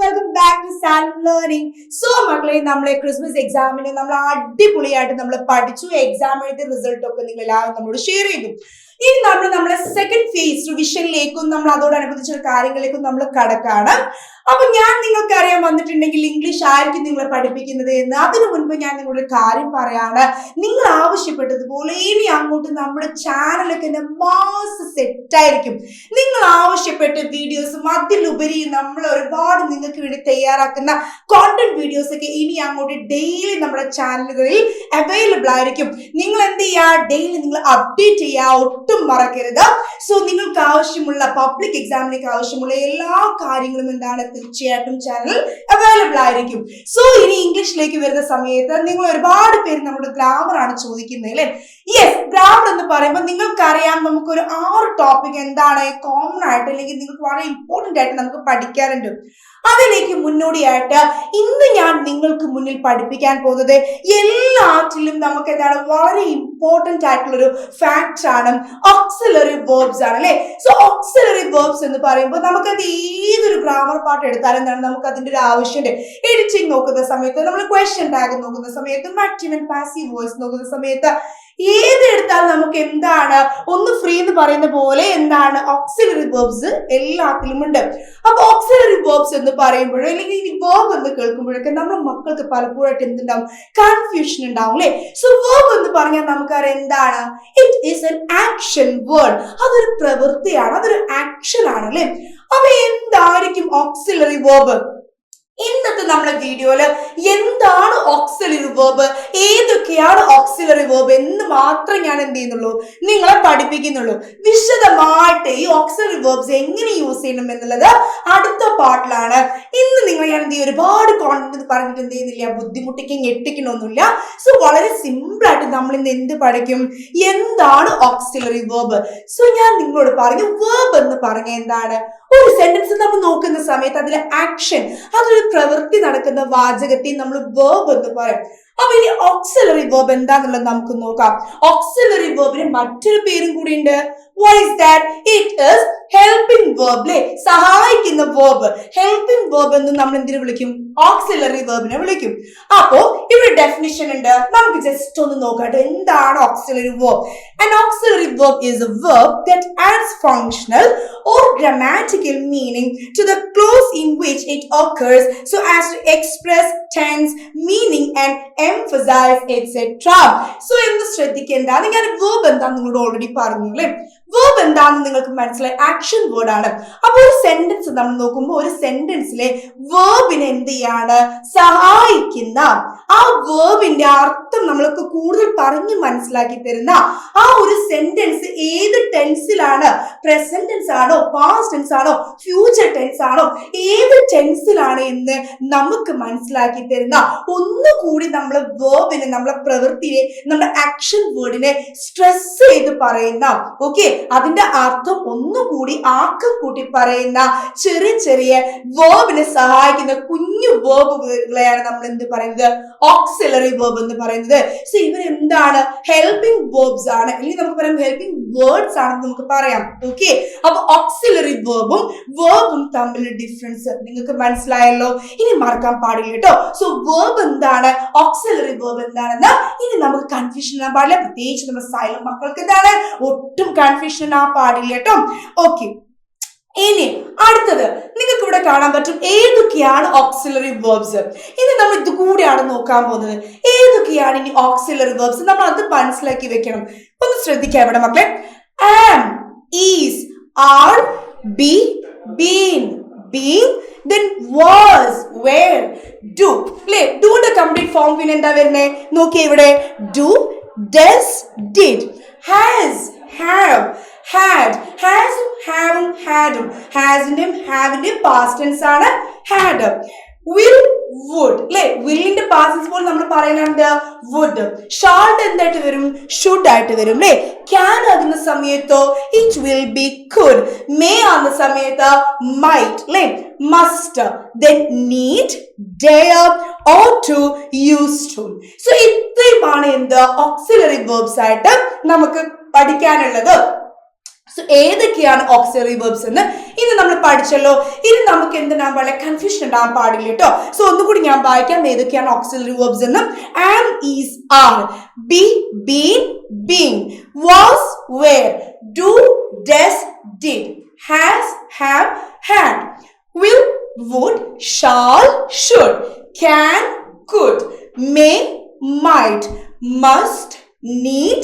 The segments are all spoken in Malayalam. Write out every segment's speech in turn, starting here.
welcome back to Salmon Learning. So മക്കളെ നമ്മളെ ക്രിസ്മസ് എക്സാമിന് നമ്മൾ അടിപൊളിയായിട്ട് നമ്മൾ പഠിച്ചു എക്സാം എഴുതിയ റിസൾട്ട് ഒക്കെ നിങ്ങൾ എല്ലാവരും നമ്മളോട് ഷെയർ ചെയ്തു. ഇനി നമ്മൾ നമ്മളെ സെക്കൻഡ് ഫേസ് റിവിഷനിലേക്കും നമ്മൾ അതോടനുബന്ധിച്ച കാര്യങ്ങളിലേക്കും നമ്മൾ കടക്കാണ്. അപ്പൊ ഞാൻ നിങ്ങൾക്ക് അറിയാൻ വന്നിട്ടുണ്ടെങ്കിൽ ഇംഗ്ലീഷ് ആയിരിക്കും നിങ്ങളെ പഠിപ്പിക്കുന്നത് എന്ന്. അതിനു മുൻപ് ഞാൻ നിങ്ങളോട് കാര്യം പറയാണ്, നിങ്ങൾ ആവശ്യപ്പെട്ടതുപോലെ ഇനി അങ്ങോട്ട് നമ്മുടെ ചാനലൊക്കെ മാസ് സെറ്റ് ആയിരിക്കും. നിങ്ങൾ ആവശ്യപ്പെട്ട വീഡിയോസും അതിലുപരി നമ്മൾ ഒരുപാട് നിങ്ങൾക്ക് വേണ്ടി തയ്യാറാക്കുന്ന കോണ്ടന്റ് വീഡിയോസ് ഒക്കെ ഇനി അങ്ങോട്ട് ഡെയിലി നമ്മുടെ ചാനലുകളിൽ അവൈലബിൾ ആയിരിക്കും. നിങ്ങൾ എന്ത് ചെയ്യുക, ഡെയിലി നിങ്ങൾ അപ്ഡേറ്റ് ചെയ്യുക, ഒട്ടും മറക്കരുത്. സോ നിങ്ങൾക്ക് ആവശ്യമുള്ള പബ്ലിക് എക്സാമിലേക്ക് ആവശ്യമുള്ള എല്ലാ കാര്യങ്ങളും എന്താണ് തീർച്ചയായിട്ടും ചാനൽ അവൈലബിൾ ആയിരിക്കും. സോ ഇനി ഇംഗ്ലീഷിലേക്ക് വരുന്ന സമയത്ത് നിങ്ങൾ ഒരുപാട് പേര് നമ്മുടെ ഗ്രാമർ ആണ് ചോദിക്കുന്നത് അല്ലേ? യെസ്, ഗ്രാമർ എന്ന് പറയുമ്പോൾ നിങ്ങൾക്കറിയാം നമുക്കൊരു 6 ടോപ്പിക് എന്താണ് കോമൺ ആയിട്ട് അല്ലെങ്കിൽ നിങ്ങൾക്ക് വളരെ ഇമ്പോർട്ടന്റ് ആയിട്ട് നമുക്ക് പഠിക്കാറുണ്ട്. അതിലേക്ക് മുന്നോടിയായിട്ട് ഇന്ന് ഞാൻ നിങ്ങൾക്ക് മുന്നിൽ പഠിപ്പിക്കാൻ പോകുന്നത് എല്ലാറ്റിലും നമുക്ക് എന്താണ് വളരെ ഇമ്പോർട്ടന്റ് ആയിട്ടുള്ളൊരു ഫാക്ട് ആണ്, ഓക്സിലറി വേർബ്സ് ആണ് അല്ലെ? സോ ഓക്സിലറി വേർബ്സ് എന്ന് പറയുമ്പോൾ നമുക്കത് ഏതൊരു ഗ്രാമർ പാർട്ട് എടുത്താലും എന്താണ് നമുക്ക് അതിന്റെ ഒരു ആവശ്യമുണ്ട്. എഡിറ്റിംഗ് നോക്കുന്ന സമയത്ത്, നമ്മൾ ക്വസ്റ്റ്യൻ ടാഗ് നോക്കുന്ന സമയത്ത്, ആക്റ്റീവ് ആൻഡ് പാസീവ് വോയിസ് നോക്കുന്ന സമയത്ത് ഏതെടുത്താലും നമുക്ക് എന്താണ് ഒന്ന് ഫ്രീ എന്ന് പറയുന്ന പോലെ എന്താണ് ഓക്സിലറി വേർബ്സ് എല്ലാത്തിലും ഉണ്ട്. അപ്പൊ ഓക്സിലറി വേർബ്സ് എന്ന് പറയുമ്പോഴോ അല്ലെങ്കിൽ ഈ വേർബ് എന്ന് കേൾക്കുമ്പോഴൊക്കെ നമ്മുടെ മക്കൾക്ക് പലപ്പോഴായിട്ട് എന്തുണ്ടാവും, കൺഫ്യൂഷൻ ഉണ്ടാവും അല്ലെ? സോ വേർബ് എന്ന് പറഞ്ഞാൽ നമുക്കറിയാം എന്താണ്, it is N action word. അതൊരു പ്രവൃത്തിയാണ്, അതൊരു ആക്ഷൻ ആണ് അല്ലെ? അപ്പൊ എന്തായിരിക്കും ഓക്സിലറി വേർബ്? ഇന്നത്തെ നമ്മുടെ വീഡിയോയില് എന്താണ് ഓക്സിലറി വേർബ്, ഏതൊക്കെയാണ് ഓക്സിലറി വേർബ് എന്ന് മാത്രം ഞാൻ എന്ത് ചെയ്യുന്നുള്ളൂ, നിങ്ങളെ പഠിപ്പിക്കുന്നുള്ളൂ. വിശദമായിട്ട് ഈ ഓക്സിലറി വേർബ്സ് എങ്ങനെ യൂസ് ചെയ്യണം എന്നുള്ളത് അടുത്ത പാർട്ടിലാണ്. ഇന്ന് നിങ്ങൾ ഞാൻ എന്ത് ചെയ്യും, ഒരുപാട് കോണ്ടന്റ് പറഞ്ഞിട്ട് എന്ത് ചെയ്യുന്നില്ല, ബുദ്ധിമുട്ടിക്ക് ഞെട്ടിക്കണമൊന്നുമില്ല. സോ വളരെ സിമ്പിൾ ആയിട്ട് നമ്മൾ ഇന്ന് എന്ത് പഠിക്കും, എന്താണ് ഓക്സിലറി വേർബ്. സോ ഞാൻ നിങ്ങളോട് പറഞ്ഞു, വേർബ് എന്ന് പറഞ്ഞ എന്താണ്, ഒരു സെന്റൻസ് നമ്മൾ നോക്കുന്ന സമയത്ത് അതിലെ ആക്ഷൻ, അതൊരു പ്രവൃത്തി നടക്കുന്ന വാചകത്തെ നമ്മൾ വേർബ് എന്ന് പറയും. അപ്പൊ ഇനി ഓക്സിലറി വേർബ് എന്താന്നുള്ളത് നമുക്ക് നോക്കാം. ഓക്സിലറി വേർബിന് മറ്റൊരു പേരും കൂടി ഉണ്ട്. What is that? It is helping verb ലെ സഹായിക്കുന്ന വേർബ്. ഹെൽപ്പിംഗ് വേർബ് എന്ന് നമ്മൾ എന്തിനു വിളിക്കും, ഓക്സിലറി വേർബിനെ വിളിക്കും. അപ്പോ ഇവിടെ ഡെഫിനിഷൻ ഉണ്ട്, നമുക്ക് ജസ്റ്റ് ഒന്ന് നോക്കാം എന്താണ് auxiliary verb. An auxiliary verb is a verb that adds functional or grammatical meaning to the clause in which it occurs so as to express tense, meaning and emphasize etc. So എന്ത് ശ്രദ്ധിക്കേണ്ടതാണ്, ഞാൻ വേർബ് എന്താന്ന് നിങ്ങളോട് ഓൾറെഡി പറഞ്ഞു അല്ലേ? വേർബ് എന്താണെന്ന് നിങ്ങൾക്ക് മനസ്സിലായി, ആക്ഷൻ വേർഡ് ആണ്. അപ്പൊ ഒരു സെന്റൻസ് നമ്മൾ നോക്കുമ്പോൾ ഒരു സെന്റൻസിലെ വേർബിനെ എന്ത് ചെയ്യാണ്, സഹായിക്കുന്ന ആ വേർബിന്റെ അർത്ഥം നമ്മൾക്ക് കൂടുതൽ പറഞ്ഞു മനസ്സിലാക്കി തരുന്ന ആ ഒരു സെന്റൻസ് ഏത് ടെൻസിലാണ്, പ്രസന്റ് ടെൻസ് ആണോ, പാസ്റ്റ് ടെൻസ് ആണോ, ഫ്യൂച്ചർ ടെൻസ് ആണോ, ഏത് ടെൻസിലാണ് എന്ന് നമുക്ക് മനസ്സിലാക്കി തരുന്ന, ഒന്നുകൂടി നമ്മളെ വേർബിനെ, നമ്മളെ പ്രവൃത്തിയെ, നമ്മുടെ ആക്ഷൻ വേർഡിനെ സ്ട്രെസ് ചെയ്ത് പറയുന്ന, ഓക്കെ, അതിന്റെ അർത്ഥം ഒന്നുകൂടി ആക്കം കൂട്ടി പറയുന്ന ചെറിയ ചെറിയ വേർബിനെ സഹായിക്കുന്ന കുഞ്ഞു വേർബുകളെയാണ് നമ്മൾ എന്ത് പറയുന്നത്, ഓക്സിലറി വേർബ് എന്ന് പറയുന്നത്. സോ ഇവരെന്താണ്, ഹെൽപ്പിംഗ് വേർബ്സ് ആണ്, അല്ലെങ്കിൽ നമുക്ക് പറയാം ഹെൽപ്പിംഗ് വേർഡ്സ് ആണെന്ന് നമുക്ക് പറയാം. ഓക്കെ, അപ്പൊ ഓക്സിലറി വേർബും തമ്മിലുള്ള ഡിഫറൻസ് നിങ്ങൾക്ക് മനസ്സിലായല്ലോ. ഇനി മറക്കാൻ പാടില്ല കേട്ടോ. സോ വേർബ് എന്താണ്, ഓക്സിലറി വേർബ് എന്താണെന്ന് ഇനി നമുക്ക് കൺഫ്യൂഷൻ ആകാൻ പാടില്ല. പ്രത്യേകിച്ച് നമ്മുടെ സൈലന്റ് മക്കൾക്ക് എന്താണ്, ഒട്ടും കൺഫ്യൂഷൻ ആ പാടില്ല കേട്ടോ. ഓക്കെ, ഇനി അടുത്തത് നിങ്ങൾക്ക് ഇവിടെ കാണാൻ പറ്റും ഏതൊക്കെയാണ് ഓക്സിലറി വേർബ്സ്. ഇനി നമ്മൾ ഇത് കൂടെയാണ് നോക്കാൻ പോകുന്നത്, ഏതൊക്കെയാണ് ഇനി ഓക്സിലറി വേർബ്സ്. നമ്മൾ അത് മനസ്സിലാക്കി വെക്കണം. ഒന്ന് ശ്രദ്ധിക്കാം ഇവിടെ മക്കളെ. am, is, are, be, been, being, then was, were, do അല്ലേ? ഡൂന്റെ കംപ്ലീറ്റ് ഫോം പിന്നെ എന്താ വരുന്നത് നോക്കിയേ ഇവിടെ. do, does, did, has, have, had, hasn't, haven't, hadn't, hasn't, haven't past tense ആണ് had. will, would അല്ലെ? വില്ലിന്റെ പാസ്റ്റ് പോലെ നമ്മൾ പറയുന്നത് would. ഷാൾട്ട് എന്തായിട്ട് വരും, ഷുഡ് ആയിട്ട് വരും അല്ലെ? ക്യാൻ ആകുന്ന സമയത്തോ it will be could. May ആകുന്ന സമയത്ത് might അല്ലെ? must, then need, dare, ought to, used to. So ഇത്രയുമാണ് എന്ത് ഓക്സിലറി വേർബ്സ് ആയിട്ട് നമുക്ക് പഠിക്കാനുള്ളത്. സോ ഏതൊക്കെയാണ് ഓക്സിലറി വെർബ്സ് എന്ന് ഇന്ന് നമ്മൾ പഠിച്ചല്ലോ. ഇനി നമുക്ക് എന്തിനാ വളരെ കൺഫ്യൂഷൻ ഉണ്ടാകാൻ പാടില്ല കേട്ടോ. സോ ഒന്നുകൂടി ഞാൻ വായിക്കാം ഏതൊക്കെയാണ് ഓക്സിലറി വെർബ്സ് എന്ന്. am, is, are, be, been, being, was, were, do, does, did, has, have, had, will, would, shall, should, can, could, may, might, must, need,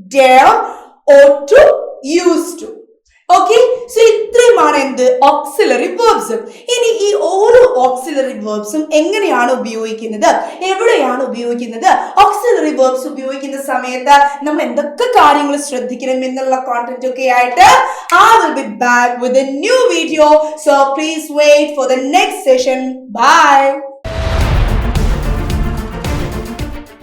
dare, ought to, used to. Okay, so ഇത്രയുമാണ് എന്ത് ഓക്സിലറി വേർബ്സ്. ഇനി ഈ ഓരോ ഓക്സിലറി വേർബ്സും എങ്ങനെയാണ് ഉപയോഗിക്കുന്നത്, എവിടെയാണ് ഉപയോഗിക്കുന്നത്, ഓക്സിലറി വേർബ്സ് ഉപയോഗിക്കുന്ന സമയത്ത് നമ്മൾ എന്തൊക്കെ കാര്യങ്ങൾ ശ്രദ്ധിക്കണം എന്നുള്ള കോണ്ടന്റ് ഒക്കെ ആയിട്ട് I will be back with a new video. So please wait for the next session. Bye.